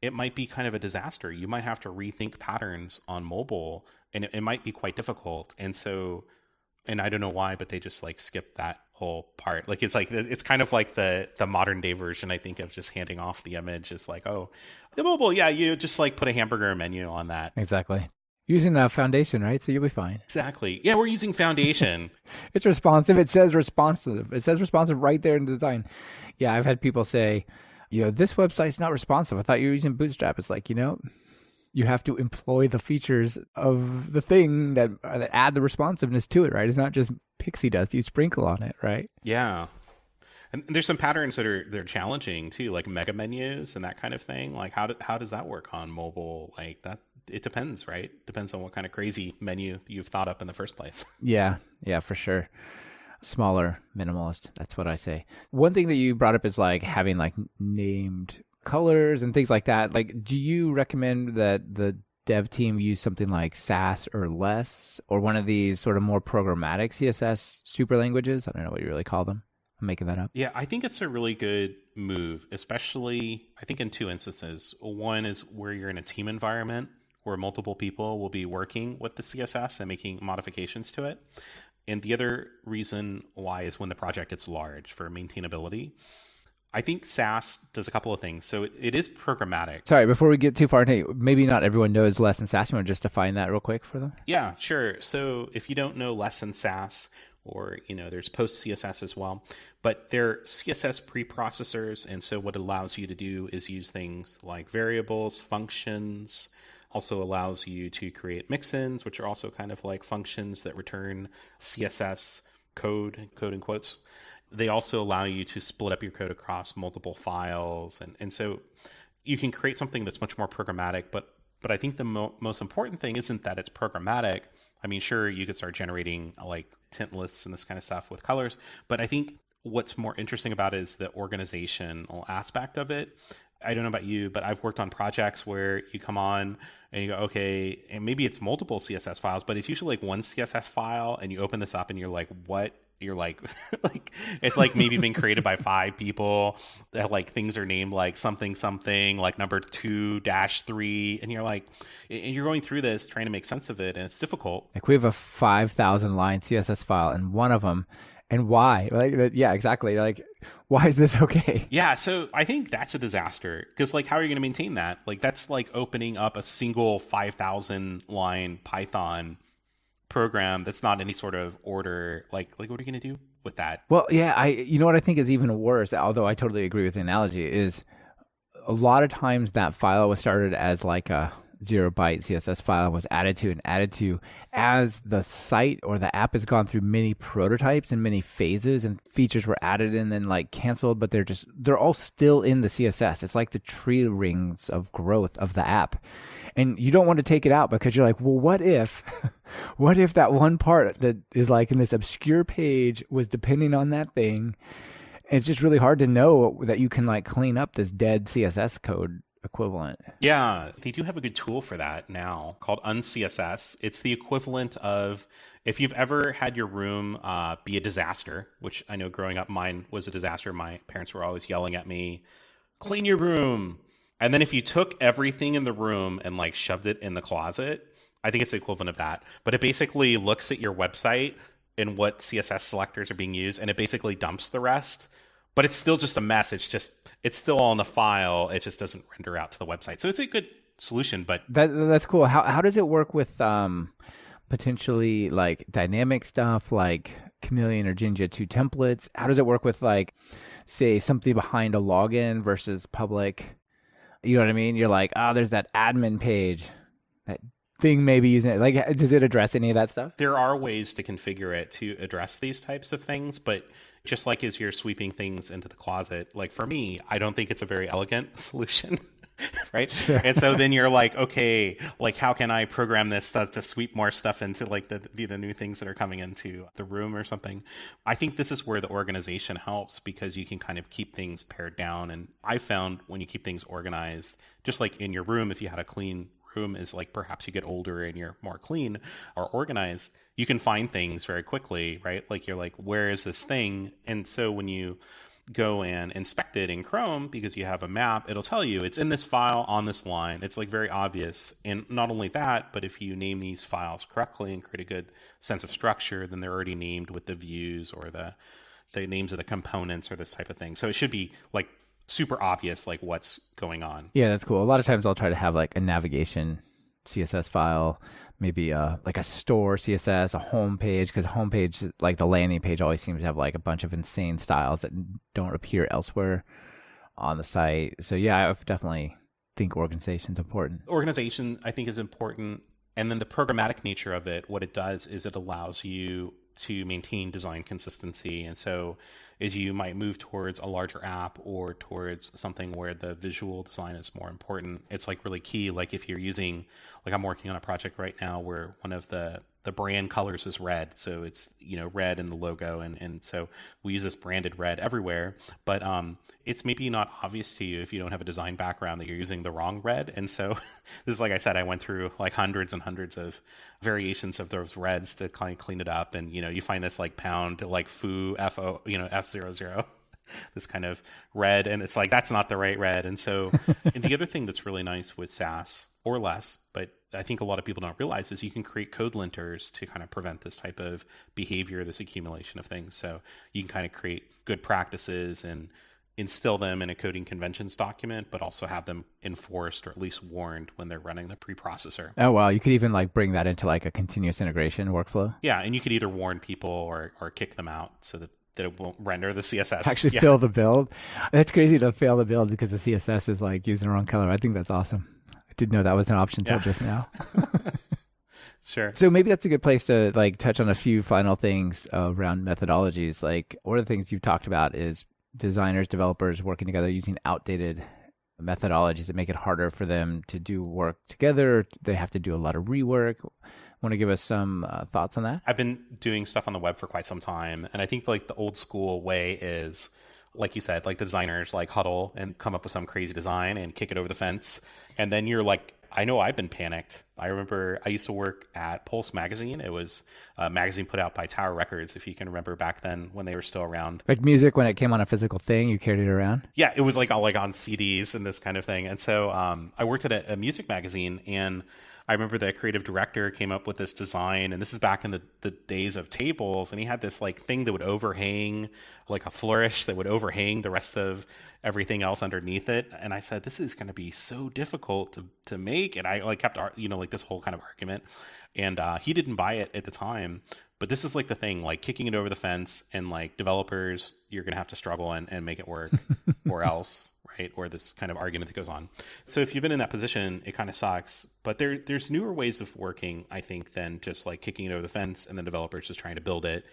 it might be kind of a disaster. You might have to rethink patterns on mobile, and it might be quite difficult. And I don't know why, but they just like skip that whole part. Like it's kind of like the modern day version, I think, of just handing off the image. It's like, oh, the mobile, yeah, you just like put a hamburger menu on that. Exactly. Using that foundation, right? So you'll be fine. Exactly. Yeah, we're using foundation. It's responsive. It says responsive. It says responsive right there in the design. Yeah, I've had people say, this website's not responsive. I thought you were using Bootstrap. It's like, you have to employ the features of the thing that add the responsiveness to it, right? It's not just pixie dust you sprinkle on it, right? Yeah. And there's some patterns they're challenging too, like mega menus and that kind of thing. Like how does that work on mobile? Like that, it depends, right? Depends on what kind of crazy menu you've thought up in the first place. Yeah, for sure. Smaller, minimalist. That's what I say. One thing that you brought up is like having like named colors and things like that. Like, do you recommend that the dev team use something like Sass or Less, or one of these sort of more programmatic CSS super languages? I don't know what you really call them. I'm making that up. Yeah, I think it's a really good move, especially I think in two instances. One is where you're in a team environment where multiple people will be working with the CSS and making modifications to it. And the other reason why is when the project gets large for maintainability. I think Sass does a couple of things. So it is programmatic. Sorry, before we get too far, maybe not everyone knows Less and Sass. You want to just define that real quick for them? Yeah, sure. So if you don't know Less and Sass, or there's post CSS as well, but they're CSS preprocessors. And so what it allows you to do is use things like variables, functions, also allows you to create mixins, which are also kind of like functions that return CSS code in quotes. They also allow you to split up your code across multiple files. And so you can create something that's much more programmatic, but But I think the most important thing isn't that it's programmatic. I mean, sure, you could start generating like tint lists and this kind of stuff with colors. But I think what's more interesting about it is the organizational aspect of it. I don't know about you, but I've worked on projects where you come on and you go, okay, and maybe it's multiple CSS files, but it's usually like one CSS file, and you open this up and you're like, what? You're like, like it's like maybe being created by 5 people that like things are named like something, like number 2-3. And you're like, and you're going through this trying to make sense of it. And it's difficult. Like we have a 5,000 line CSS file and one of them. And why? Like, yeah, exactly. Like, why is this okay? Yeah, so I think that's a disaster because, like, how are you going to maintain that? Like, that's like opening up a single 5,000 line Python program that's not any sort of order. Like what are you going to do with that? Well, yeah, you know what I think is even worse, although I totally agree with the analogy, is a lot of times that file was started as like a 0-byte CSS file, was added to as the site or the app has gone through many prototypes and many phases, and features were added and then like canceled, but they're all still in the CSS. It's like the tree rings of growth of the app. And you don't want to take it out because you're like, well, what if that one part that is like in this obscure page was depending on that thing? It's just really hard to know that you can like clean up this dead CSS code equivalent. Yeah, they do have a good tool for that now called UnCSS. It's the equivalent of if you've ever had your room be a disaster, which I know growing up mine was a disaster. My parents were always yelling at me, clean your room. And then if you took everything in the room and like shoved it in the closet, I think it's the equivalent of that. But it basically looks at your website and what CSS selectors are being used, and it basically dumps the rest. But it's still just a mess. It's still all in the file. It just doesn't render out to the website. So it's a good solution. But that's cool. How does it work with potentially like dynamic stuff like Chameleon or Jinja 2 templates? How does it work with like, say, something behind a login versus public? You know what I mean? You're like, there's that admin page. That thing maybe using it. Like, does it address any of that stuff? There are ways to configure it to address these types of things, but just like as you're sweeping things into the closet, like for me, I don't think it's a very elegant solution, right? Sure. And so then you're like, okay, like how can I program this to sweep more stuff into like the new things that are coming into the room or something? I think this is where the organization helps because you can kind of keep things pared down. And I found when you keep things organized, just like in your room, if you had a clean room is like perhaps you get older and you're more clean or organized, you can find things very quickly, right? Like you're like, where is this thing? And so when you go and inspect it in Chrome, because you have a map, it'll tell you it's in this file on this line. It's like very obvious. And not only that, but if you name these files correctly and create a good sense of structure, then they're already named with the views or the names of the components or this type of thing. So it should be like super obvious, like what's going on. Yeah, that's cool. A lot of times I'll try to have like a navigation CSS file, maybe like a store CSS, a home page, because home page, like the landing page, always seems to have like a bunch of insane styles that don't appear elsewhere on the site. So yeah, I definitely think organization's important. Organization, I think, is important. And then the programmatic nature of it, what it does is it allows you to maintain design consistency. And so as you might move towards a larger app or towards something where the visual design is more important, it's like really key. Like if you're using, like I'm working on a project right now where one of the brand colors is red. So it's, red in the logo. And so we use this branded red everywhere, but it's maybe not obvious to you if you don't have a design background that you're using the wrong red. And so this is, like I said, I went through like hundreds and hundreds of variations of those reds to kind of clean it up. And, you find this like pound, like foo, F-O, F00, this kind of red. And it's like, that's not the right red. And so and the other thing that's really nice with Sass or less, but I think a lot of people don't realize is you can create code linters to kind of prevent this type of behavior, this accumulation of things. So you can kind of create good practices and instill them in a coding conventions document, but also have them enforced or at least warned when they're running the preprocessor. Oh, wow. You could even like bring that into like a continuous integration workflow. Yeah. And you could either warn people or kick them out so that it won't render the CSS. Actually fail the build. That's crazy to fail the build because the CSS is like using the wrong color. I think that's awesome. I didn't know that was an option until just now. Sure. So maybe that's a good place to like touch on a few final things around methodologies. Like one of the things you've talked about is designers, developers working together using outdated methodologies that make it harder for them to do work together? They have to do a lot of rework. Want to give us some thoughts on that? I've been doing stuff on the web for quite some time, and I think like the old school way is, like you said, like the designers like huddle and come up with some crazy design and kick it over the fence, and then you're like, I know I've been panicked. I remember I used to work at Pulse Magazine. It was a magazine put out by Tower Records, if you can remember back then when they were still around. Like music, when it came on a physical thing, you carried it around? Yeah, it was like all like on CDs and this kind of thing. And so I worked at a music magazine, and I remember the creative director came up with this design, and this is back in the days of tables, and he had this like thing that would overhang, like a flourish that would overhang the rest of everything else underneath it. And I said, this is going to be so difficult to make. And I like kept, like this whole kind of argument, and he didn't buy it at the time. But this is like the thing, like kicking it over the fence, and like developers, you're going to have to struggle and make it work or else, right? Or this kind of argument that goes on. So if you've been in that position, it kind of sucks. But there's newer ways of working, I think, than just like kicking it over the fence and then developers just trying to build it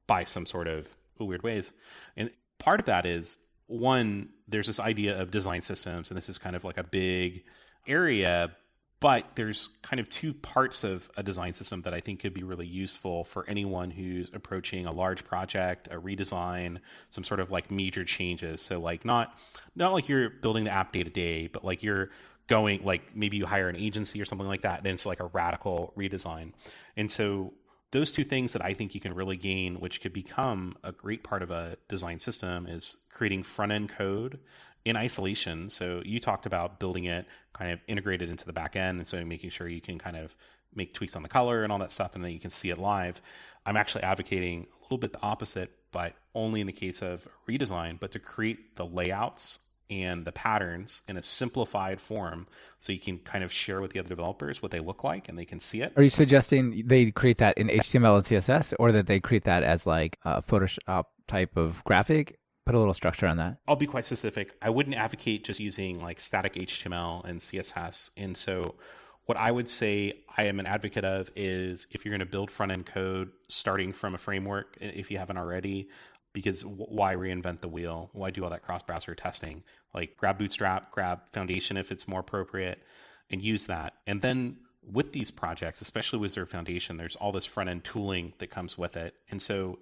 by some sort of weird ways. And part of that is, one, there's this idea of design systems, and this is kind of like a big area. But there's kind of two parts of a design system that I think could be really useful for anyone who's approaching a large project, a redesign, some sort of like major changes. So like not like you're building the app day to day, but like you're going, like maybe you hire an agency or something like that, and it's like a radical redesign. And so those two things that I think you can really gain, which could become a great part of a design system, is creating front end code in isolation. So you talked about building it kind of integrated into the back end, and so making sure you can kind of make tweaks on the color and all that stuff, and then you can see it live. I'm actually advocating a little bit the opposite, but only in the case of redesign, but to create the layouts and the patterns in a simplified form so you can kind of share with the other developers what they look like and they can see it. Are you suggesting they create that in HTML and CSS, or that they create that as like a Photoshop type of graphic? Put a little structure on that. I'll be quite specific. I wouldn't advocate just using like static HTML and CSS. And so what I would say I am an advocate of is, if you're going to build front-end code starting from a framework, if you haven't already, because why reinvent the wheel? Why do all that cross-browser testing? Like grab Bootstrap, grab Foundation if it's more appropriate, and use that. And then with these projects, especially with Zurb Foundation, there's all this front-end tooling that comes with it. And so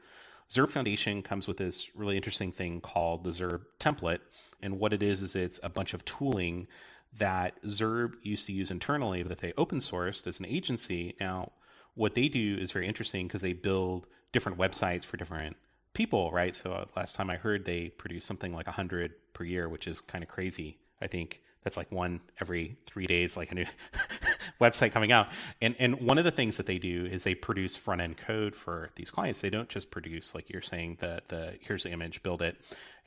Zurb Foundation comes with this really interesting thing called the Zurb template. And what it is it's a bunch of tooling that Zurb used to use internally, but that they open sourced as an agency. Now, what they do is very interesting because they build different websites for different people, right? So last time I heard, they produce something like 100 per year, which is kind of crazy. I think that's like one every 3 days, like a new website coming out. And one of the things that they do is they produce front end code for these clients. They don't just produce, like you're saying, the here's the image, build it.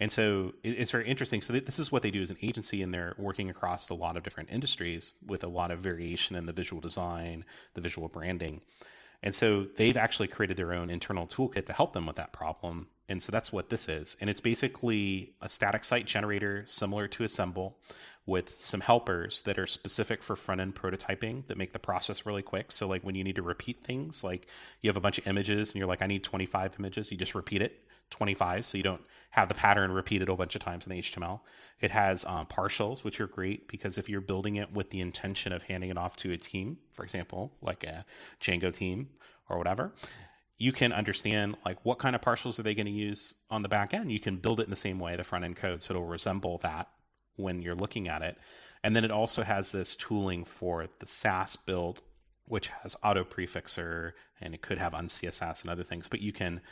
And so it's very interesting. So this is what they do as an agency, and they're working across a lot of different industries with a lot of variation in the visual design, the visual branding. And so they've actually created their own internal toolkit to help them with that problem. And so that's what this is. And it's basically a static site generator similar to Assemble, with some helpers that are specific for front-end prototyping that make the process really quick. So like when you need to repeat things, like you have a bunch of images and you're like, I need 25 images, you just repeat it 25, so you don't have the pattern repeated a bunch of times in the HTML. It has partials, which are great because if you're building it with the intention of handing it off to a team, for example, like a Django team or whatever, you can understand like what kind of partials are they going to use on the back end. You can build it in the same way, the front end code, so it'll resemble that when you're looking at it. And then it also has this tooling for the Sass build, which has auto prefixer, and it could have uncss and other things, but you can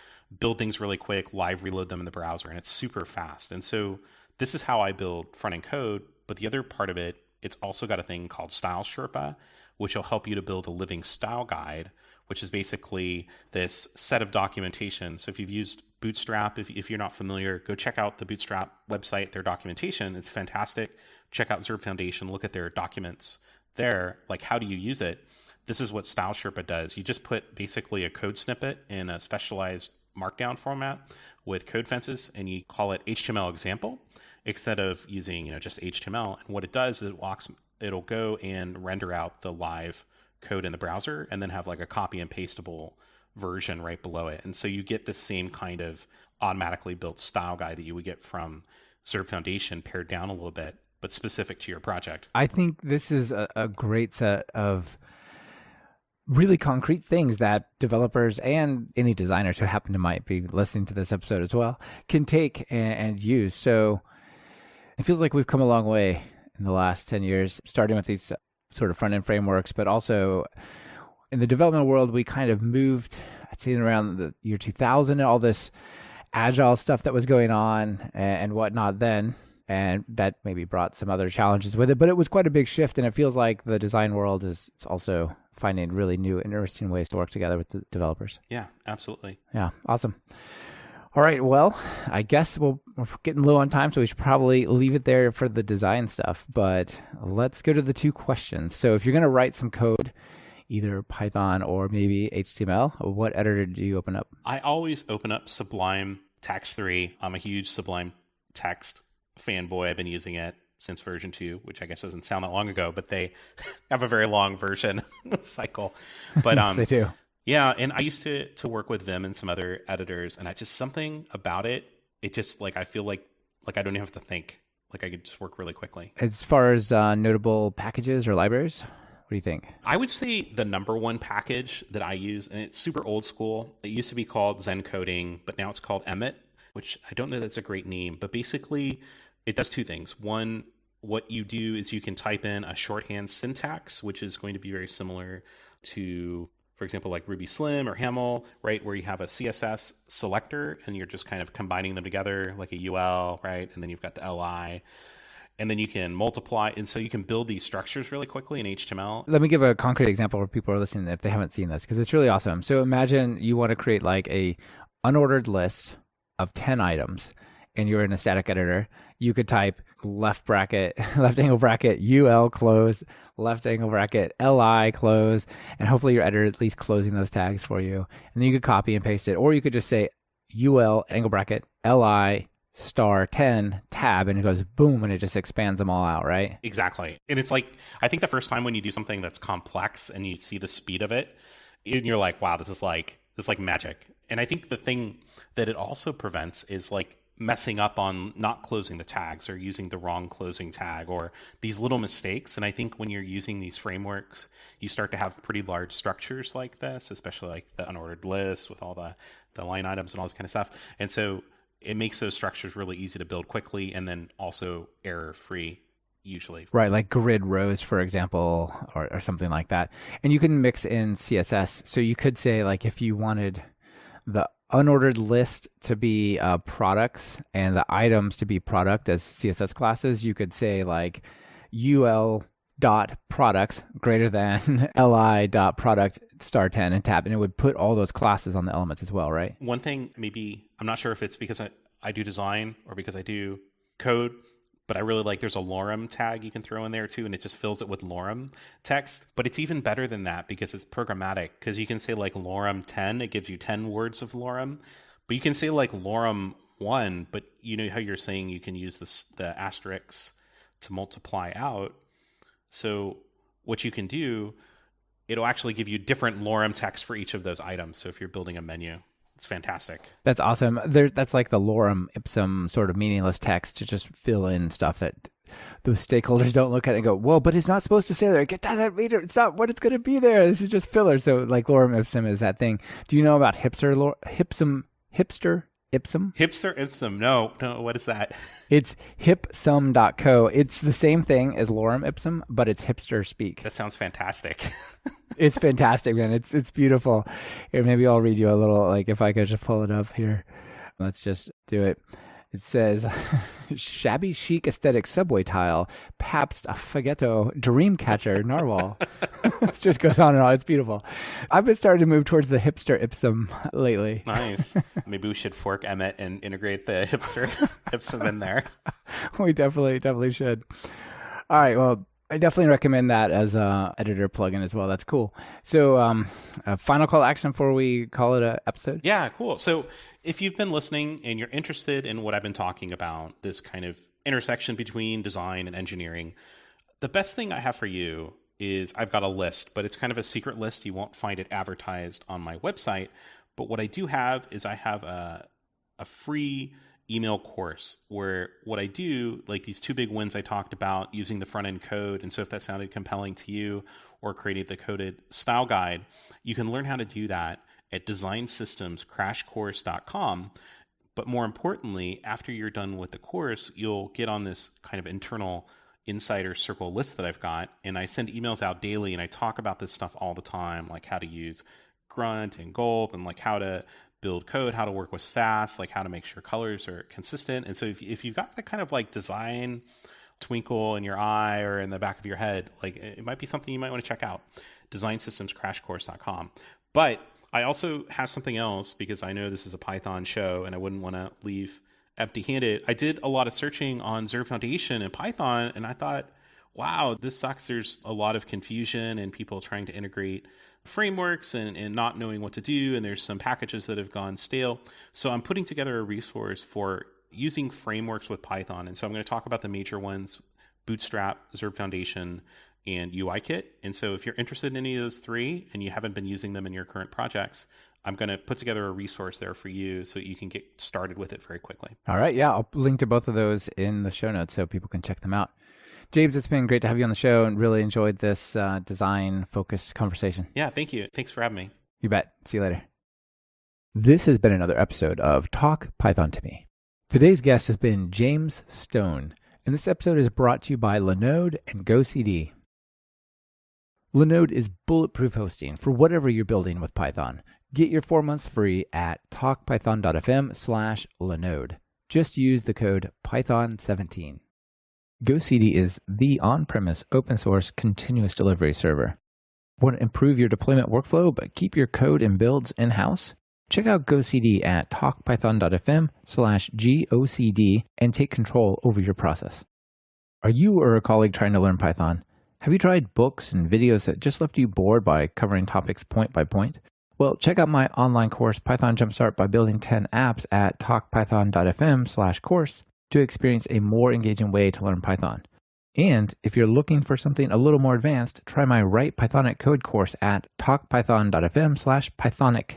build things really quick, live reload them in the browser, and it's super fast. And so this is how I build front end code. But the other part of it, it's also got a thing called Style Sherpa, which will help you to build a living style guide, which is basically this set of documentation. So if you've used Bootstrap, if you're not familiar, go check out the Bootstrap website, their documentation. It's fantastic. Check out Zurb Foundation, look at their documents there. Like, how do you use it? This is what Style Sherpa does. You just put basically a code snippet in a specialized markdown format with code fences, and you call it HTML example instead of using just HTML. And what it does is it'll go and render out the live code in the browser and then have like a copy and pastable version right below it. And so you get the same kind of automatically built style guide that you would get from Zurb Foundation, pared down a little bit. but specific to your project. I think this is a great set of really concrete things that developers and any designers who happen to might be listening to this episode as well can take and use. So it feels like we've come a long way in the last 10 years, starting with these sort of front-end frameworks, but also in the development world, we kind of moved, I'd say around the year 2000, and all this agile stuff that was going on and whatnot then. And that maybe brought some other challenges with it, but it was quite a big shift. And it feels like the design world is also finding really new, interesting ways to work together with the developers. Yeah, absolutely. Yeah, awesome. All right, well, I guess we're getting low on time, so we should probably leave it there for the design stuff. But let's go to the 2 questions. So if you're going to write some code, either Python or maybe HTML, what editor do you open up? I always open up Sublime Text 3. I'm a huge Sublime Text fanboy. I've been using it since version 2, which I guess doesn't sound that long ago, but they have a very long version cycle. But yes, they do. Yeah, and I used to work with Vim and some other editors, and I just something about it, it just like I feel like I don't even have to think. Like I could just work really quickly. As far as notable packages or libraries, what do you think? I would say the number one package that I use, and it's super old school. It used to be called Zen Coding, but now it's called Emmet, which I don't know that's a great name, but basically it does 2 things. One, what you do is you can type in a shorthand syntax, which is going to be very similar to, for example, like Ruby Slim or Haml, right? Where you have a CSS selector and you're just kind of combining them together like a UL, right? And then you've got the LI. And then you can multiply. And so you can build these structures really quickly in HTML. Let me give a concrete example where people are listening if they haven't seen this, because it's really awesome. So imagine you want to create like a unordered list of 10 items and you're in a static editor. You could type left angle bracket, UL close, left angle bracket, LI close, and hopefully your editor at least closing those tags for you. And then you could copy and paste it, or you could just say UL angle bracket, LI star 10 tab, and it goes boom, and it just expands them all out, right? Exactly. And it's like, I think the first time when you do something that's complex and you see the speed of it, and you're like, wow, this is like magic. And I think the thing that it also prevents is like messing up on not closing the tags or using the wrong closing tag or these little mistakes. And I think when you're using these frameworks, you start to have pretty large structures like this, especially like the unordered list with all the line items and all this kind of stuff. And so it makes those structures really easy to build quickly and then also error-free usually. Right, like grid rows, for example, or something like that. And you can mix in CSS. So you could say, like, if you wanted the unordered list to be products and the items to be product as CSS classes, you could say, like, UL dot products greater than li dot product star 10 and tab, and it would put all those classes on the elements as well, right? One thing, maybe, I'm not sure if it's because I do design or because I do code, but I really like, there's a lorem tag you can throw in there too, and it just fills it with lorem text. But it's even better than that because it's programmatic, because you can say like lorem 10, it gives you 10 words of lorem, but you can say like lorem 1, but you know how you're saying you can use the asterisks to multiply out. So what you can do, it'll actually give you different lorem text for each of those items. So if you're building a menu, it's fantastic. That's awesome. That's like the lorem ipsum sort of meaningless text to just fill in stuff that those stakeholders don't look at it and go, whoa, but it's not supposed to say there. Get that reader. It's not what it's going to be there. This is just filler. So like lorem ipsum is that thing. Do you know about hipster ipsum? Hipster ipsum. No. What is that? It's hipsum.co. It's the same thing as lorem ipsum, but it's hipster speak. That sounds fantastic. It's fantastic, man. It's beautiful. Here, maybe I'll read you a little, like if I could just pull it up here. Let's just do it. It says, shabby chic aesthetic subway tile, Pabst Affogato Dreamcatcher Narwhal. It just goes on and on. It's beautiful. I've been starting to move towards the hipster ipsum lately. Nice. Maybe we should fork Emmet and integrate the hipster ipsum in there. We definitely should. All right. Well, I definitely recommend that as a editor plugin as well. That's cool. So a final call to action before we call it an episode? Yeah, cool. So if you've been listening and you're interested in what I've been talking about, this kind of intersection between design and engineering, the best thing I have for you is I've got a list, but it's kind of a secret list. You won't find it advertised on my website. But what I do have is I have a free email course where what I do, like these 2 big wins I talked about, using the front end code. And so if that sounded compelling to you, or creating the coded style guide, you can learn how to do that at designsystemscrashcourse.com. But more importantly, after you're done with the course, you'll get on this kind of internal insider circle list that I've got. And I send emails out daily and I talk about this stuff all the time, like how to use Grunt and Gulp, and like how to build code, how to work with Sass, like how to make sure colors are consistent. And so if you've got that kind of like design twinkle in your eye or in the back of your head, like it might be something you might want to check out. designsystemscrashcourse.com. But I also have something else, because I know this is a Python show and I wouldn't want to leave empty-handed. I did a lot of searching on Zero Foundation and Python, and I thought, wow, this sucks. There's a lot of confusion and people trying to integrate frameworks and not knowing what to do. And there's some packages that have gone stale. So I'm putting together a resource for using frameworks with Python. And so I'm going to talk about the major ones: Bootstrap, Zero Foundation, and UIKit. And so if you're interested in any of those 3 and you haven't been using them in your current projects, I'm going to put together a resource there for you so you can get started with it very quickly. All right. Yeah, I'll link to both of those in the show notes so people can check them out. James, it's been great to have you on the show and really enjoyed this design-focused conversation. Yeah, thank you. Thanks for having me. You bet. See you later. This has been another episode of Talk Python to Me. Today's guest has been James Stone, and this episode is brought to you by Linode and GoCD. Linode is bulletproof hosting for whatever you're building with Python. Get your 4 months free at talkpython.fm/Linode. Just use the code Python17. GoCD is the on-premise open-source continuous delivery server. Want to improve your deployment workflow but keep your code and builds in-house? Check out GoCD at talkpython.fm/GOCD and take control over your process. Are you or a colleague trying to learn Python? Have you tried books and videos that just left you bored by covering topics point by point? Well, check out my online course, Python Jumpstart by Building 10 Apps, at talkpython.fm/course to experience a more engaging way to learn Python. And if you're looking for something a little more advanced, try my Write Pythonic Code course at talkpython.fm/Pythonic.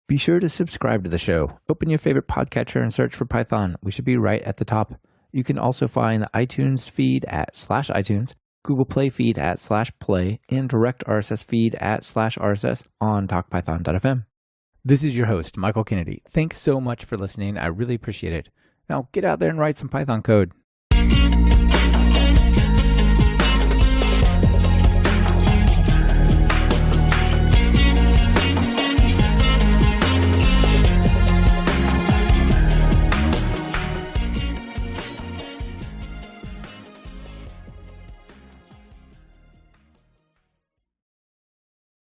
Be sure to subscribe to the show. Open your favorite podcatcher and search for Python. We should be right at the top. You can also find the iTunes feed at /iTunes, Google Play feed at /Play, and direct RSS feed at /RSS on talkpython.fm. This is your host, Michael Kennedy. Thanks so much for listening. I really appreciate it. Now get out there and write some Python code.